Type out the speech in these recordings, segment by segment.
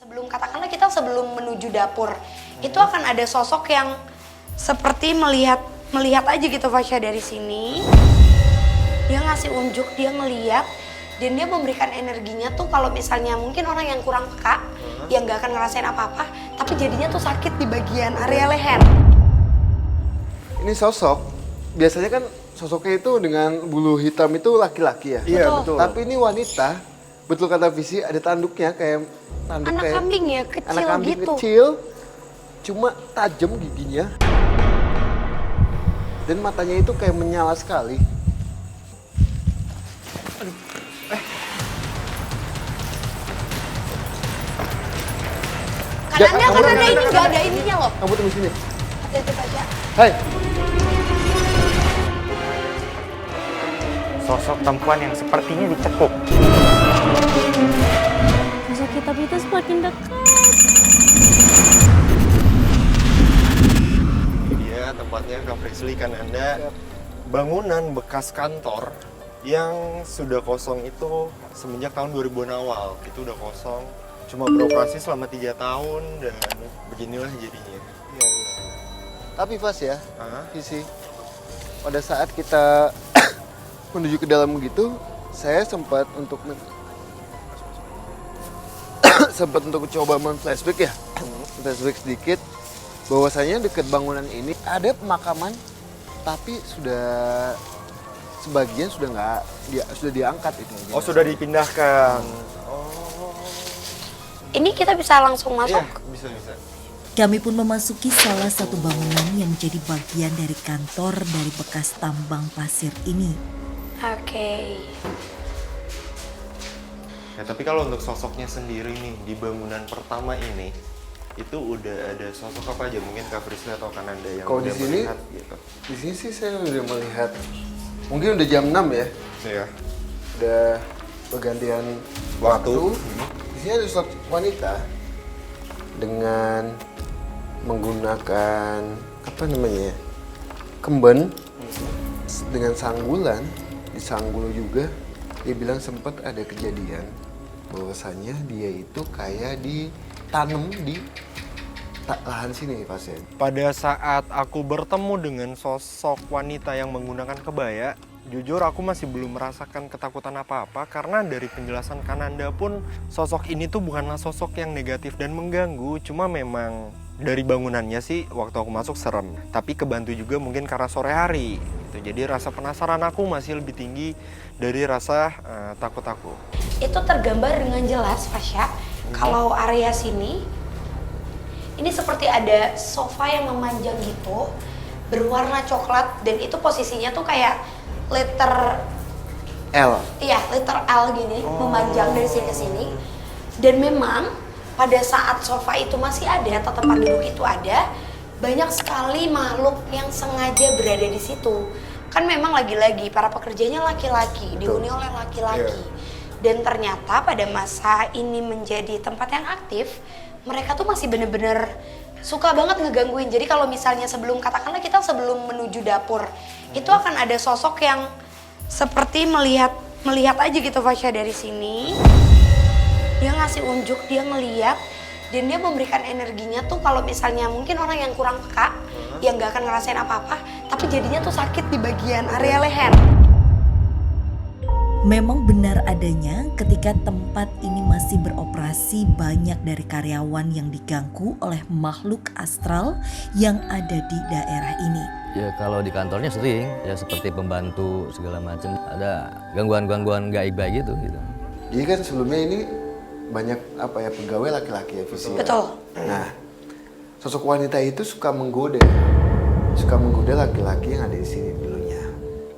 Sebelum menuju dapur, itu akan ada sosok yang seperti melihat aja gitu Fasya dari sini. Dia ngasih unjuk, dia ngeliat, dan dia memberikan energinya tuh kalau misalnya mungkin orang yang kurang peka, yang gak akan ngerasain apa-apa, tapi jadinya tuh sakit di bagian area leher. Ini sosok, biasanya kan sosoknya itu dengan bulu hitam itu laki-laki ya? Iya, betul. Tapi ini wanita, betul kata Visi, ada tanduknya kayak tanduk Anak kayak kambing ya, kecil anak kambing gitu. kecil, cuma tajam giginya. Dan matanya itu kayak menyala sekali. Kanannya kan ada ini, gak ada ininya loh. Kamu tunggu sini. Hati-hati Fasya. Hai. Sosok perempuan yang sepertinya dicekuk. Sosok hitam itu semakin dekat. Iya, tempatnya Kak Frisly kan Anda. Bangunan bekas kantor yang sudah kosong itu semenjak tahun 2000-an awal. Itu udah kosong. Cuma beroperasi selama 3 tahun dan beginilah jadinya. Iya. Tapi Vas ya, Hah? Visi, pada saat kita menuju ke dalam begitu, saya sempat untuk coba men-flashback ya, flashback sedikit, bahwasanya dekat bangunan ini ada pemakaman, tapi sebagian sudah diangkat itu. Oh, sudah dipindahkan. Ini kita bisa langsung masuk. Iya, bisa. Kami pun memasuki salah satu bangunan yang menjadi bagian dari kantor dari bekas tambang pasir ini. Oke. Ya, tapi kalau untuk sosoknya sendiri nih, di bangunan pertama ini, itu udah ada sosok apa aja? Mungkin Kak Frisly atau kan Anda yang Kalau udah di sini, melihat gitu. Di sini sih saya udah melihat, mungkin udah jam 6 ya, Iya. udah pergantian waktu. Di sini ada sosok wanita dengan menggunakan kemben dengan sanggulan, disanggul juga. Dia bilang sempat ada kejadian bahwasanya dia itu kayak ditanam di lahan sini pasien. Pada saat aku bertemu dengan sosok wanita yang menggunakan kebaya, jujur aku masih belum merasakan ketakutan apa-apa karena dari penjelasan Kananda pun sosok ini tuh bukanlah sosok yang negatif dan mengganggu, cuma memang dari bangunannya sih waktu aku masuk serem, tapi kebantu juga mungkin karena sore hari gitu. Jadi rasa penasaran aku masih lebih tinggi dari rasa takut aku. Itu tergambar dengan jelas Fasya, kalau area sini ini seperti ada sofa yang memanjang gitu, berwarna coklat, dan itu posisinya tuh kayak letter L. Iya, letter L gini, memanjang dari sini ke sini. Dan memang pada saat sofa itu masih ada, atau tempat duduk itu ada, banyak sekali makhluk yang sengaja berada di situ. Kan memang lagi-lagi para pekerjanya laki-laki, dihuni oleh laki-laki. Dan ternyata pada masa ini menjadi tempat yang aktif, mereka tuh masih bener-bener suka banget ngegangguin. Jadi kalau misalnya katakanlah kita sebelum menuju dapur, itu akan ada sosok yang seperti melihat aja gitu Fasya dari sini. Dia ngasih unjuk, dia ngeliat, dan dia memberikan energinya tuh kalau misalnya mungkin orang yang kurang peka, yang gak akan ngerasain apa-apa, tapi jadinya tuh sakit di bagian area leher. Memang benar adanya ketika tempat ini masih beroperasi, banyak dari karyawan yang diganggu oleh makhluk astral yang ada di daerah ini. Ya kalau di kantornya sering, ya seperti pembantu segala macam, ada gangguan-gangguan gaib gitu. Jadi kan sebelumnya ini banyak pegawai laki-laki ya Visi. Betul. Nah, sosok wanita itu suka menggoda laki-laki yang ada di sini dulunya.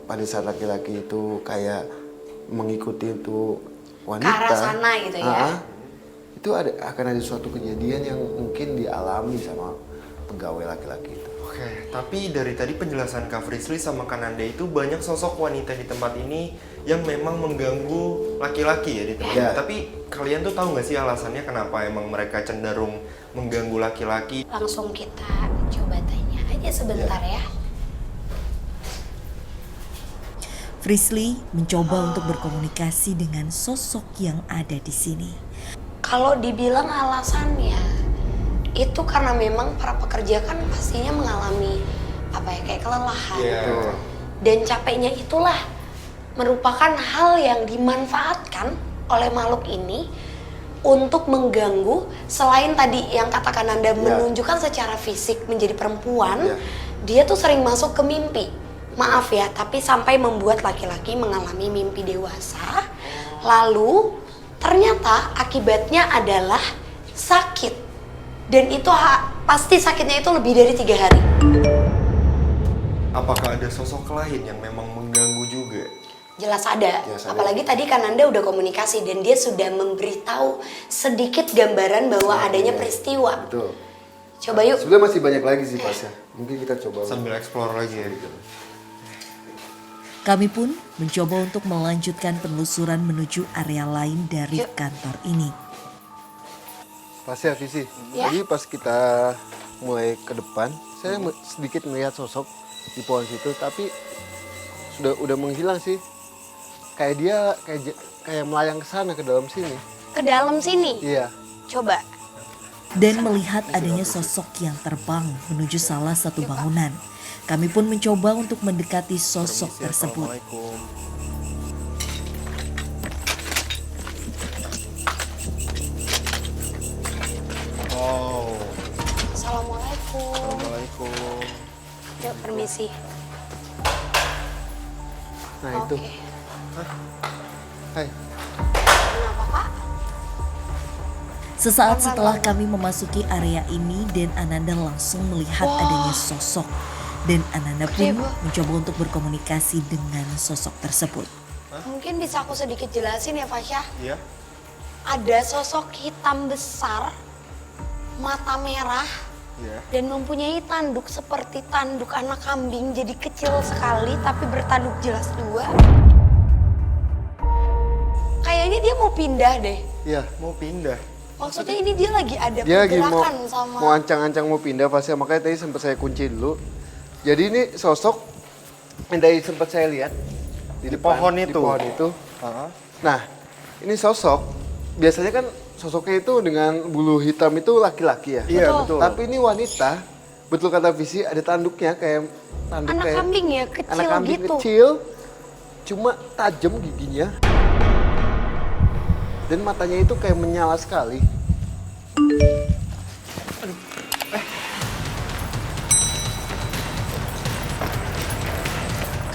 Pada saat laki-laki itu kayak mengikuti itu wanita ke arah sana gitu ya. Itu akan ada suatu kejadian yang mungkin dialami sama pegawai laki-laki itu. Oke, tapi dari tadi penjelasan Kak Frisly sama Kananda itu banyak sosok wanita di tempat ini yang memang mengganggu laki-laki ya di tempat ini. Tapi kalian tuh tahu nggak sih alasannya kenapa emang mereka cenderung mengganggu laki-laki? Langsung kita coba tanya aja sebentar ya. Frisly mencoba untuk berkomunikasi dengan sosok yang ada di sini. Kalau dibilang alasannya, itu karena memang para pekerja kan pastinya mengalami kayak kelelahan. Dan capeknya itulah merupakan hal yang dimanfaatkan oleh makhluk ini untuk mengganggu. Selain tadi yang katakan Anda menunjukkan secara fisik menjadi perempuan, dia tuh sering masuk ke mimpi. Maaf ya, tapi sampai membuat laki-laki mengalami mimpi dewasa. Lalu ternyata akibatnya adalah sakit. Dan itu pasti sakitnya itu lebih dari 3 hari. Apakah ada sosok lain yang memang mengganggu juga? Jelas ada. Jelas ada. Apalagi tadi kan Anda udah komunikasi dan dia sudah memberitahu sedikit gambaran bahwa adanya peristiwa. Betul. Coba yuk. Sebenarnya masih banyak lagi sih Pas ya. Mungkin kita coba Sambil explore lagi ya. Kami pun mencoba untuk melanjutkan penelusuran menuju area lain dari kantor ini. Pas ya Visi. Ya. Jadi pas kita mulai ke depan, saya sedikit melihat sosok di pohon situ, tapi udah menghilang sih. Kayak dia kayak melayang ke sana, ke dalam sini. Ke dalam sini. Iya. Coba. Dan melihat adanya sosok yang terbang menuju salah satu bangunan. Kami pun mencoba untuk mendekati sosok tersebut. Assalamualaikum. Oh, Assalamualaikum. Assalamualaikum. Yuk, permisi. Nah itu. Oke. Hai. Kenapa, Pak? Sesaat setelah kami memasuki area ini dan Ananda langsung melihat adanya sosok. Dan Ananda pun mencoba untuk berkomunikasi dengan sosok tersebut. Mungkin bisa aku sedikit jelasin ya, Fasya? Iya. Ada sosok hitam besar, mata merah, dan mempunyai tanduk seperti tanduk anak kambing. Jadi kecil sekali tapi bertanduk jelas 2. Kayaknya dia mau pindah deh. Iya. Mau pindah. Maksudnya ini dia lagi ada Dia lagi pergerakan sama... mau ancang-ancang mau pindah Pas ya. Makanya tadi sempat saya kunci dulu. Jadi ini sosok yang tadi sempat saya lihat di depan, pohon di itu. pohon itu. Nah, ini sosok biasanya kan sosoknya itu dengan bulu hitam itu laki-laki ya. Iya, betul. Tapi ini wanita, betul kata Visi, ada tanduknya kayak tanduk Anak kayak kambing ya, kecil anak kambing gitu. kecil, cuma tajam giginya. Dan matanya itu kayak menyala sekali.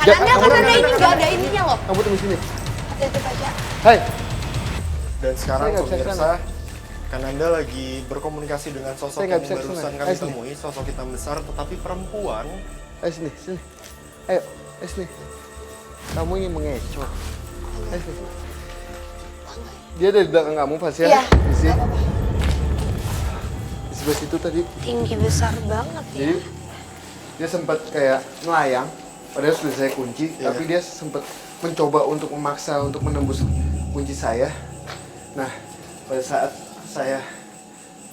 Kananda ini nggak ada ininya loh. Kamu tunggu sini. Hati-hati aja. Hai. Dan sekarang Saya nggak bisa pemirsa, kesana. kan Anda lagi berkomunikasi dengan sosok Saya yang nggak bisa barusan kesana. kami Ayo sini. temui, sosok hitam besar tetapi perempuan. Ayo sini, sini. Ayo sini. Kamu ingin mengecoh. Ayo sini. Dia ada di belakang kamu pasti ya? Iya, Di sini. nggak apa-apa. Di sebelah situ tadi. Tinggi besar banget ya. Jadi dia sempat kayak melayang. Padahal sudah saya kunci, tapi dia sempat mencoba untuk memaksa untuk menembus kunci saya. Nah, pada saat saya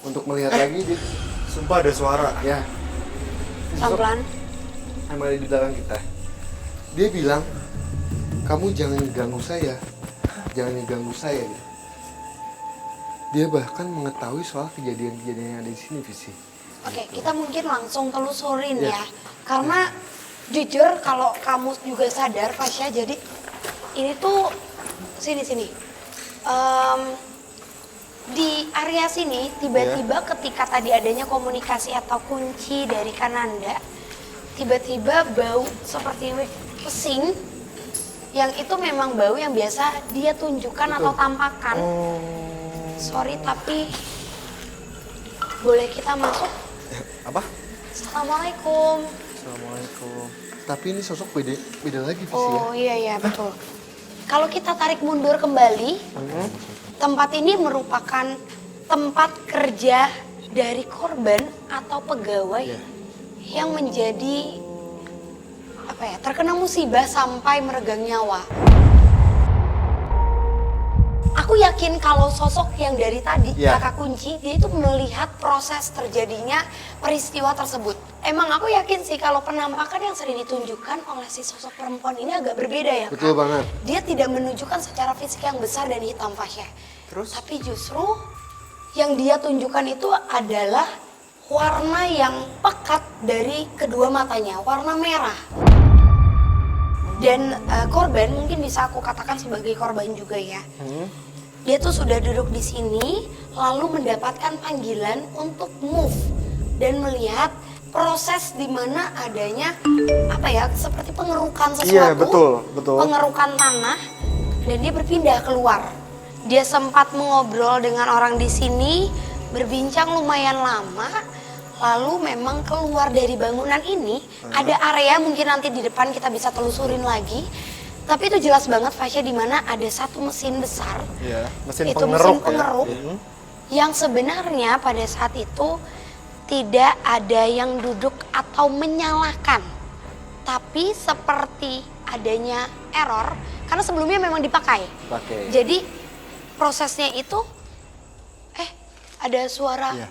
untuk melihat lagi dia, Sumpah ada suara. ya, Pelan-pelan. yang ada di belakang kita. Dia bilang, kamu jangan ganggu saya, jangan ganggu saya. Dia bahkan mengetahui soal kejadian-kejadian yang ada di sini, Visi. Oke, kita mungkin langsung telusurin Ya. ya. Karena jujur kalau kamu juga sadar, Fasya, jadi ini tuh sini. Di area sini tiba-tiba ketika tadi adanya komunikasi atau kunci dari Kananda, tiba-tiba bau seperti pesing yang itu memang bau yang biasa dia tunjukkan atau tampakkan. Sorry tapi boleh kita masuk? Apa? Assalamualaikum. Assalamualaikum. Tapi ini sosok beda lagi, Visi Oh ya. iya betul. Kalau kita tarik mundur kembali, tempat ini merupakan tempat kerja dari korban atau pegawai yang menjadi terkena musibah sampai meregang nyawa. Aku yakin kalau sosok yang dari tadi, kakak kunci, dia itu melihat proses terjadinya peristiwa tersebut. Emang aku yakin sih kalau penampakan yang sering ditunjukkan oleh si sosok perempuan ini agak berbeda ya, Betul banget. Dia tidak menunjukkan secara fisik yang besar dan hitam, Fasya. Terus? Tapi justru Yang dia tunjukkan itu adalah warna yang pekat dari kedua matanya, warna merah. Dan korban mungkin bisa aku katakan sebagai korban juga ya. Dia tuh sudah duduk di sini, lalu mendapatkan panggilan untuk move dan melihat proses di mana adanya apa ya, seperti pengerukan sesuatu. Iya, betul. Pengerukan tanah, dan dia berpindah keluar. Dia sempat mengobrol dengan orang di sini, berbincang lumayan lama, lalu memang keluar dari bangunan ini. Ada area mungkin nanti di depan kita bisa telusurin lagi. Tapi itu jelas banget Fasya, di mana ada satu mesin besar. Iya, mesin Itu pengeruk, mesin pengeruk yang sebenarnya pada saat itu tidak ada yang duduk atau menyalakan. Tapi seperti adanya error, karena sebelumnya memang dipakai. Jadi prosesnya itu, ada suara Iya.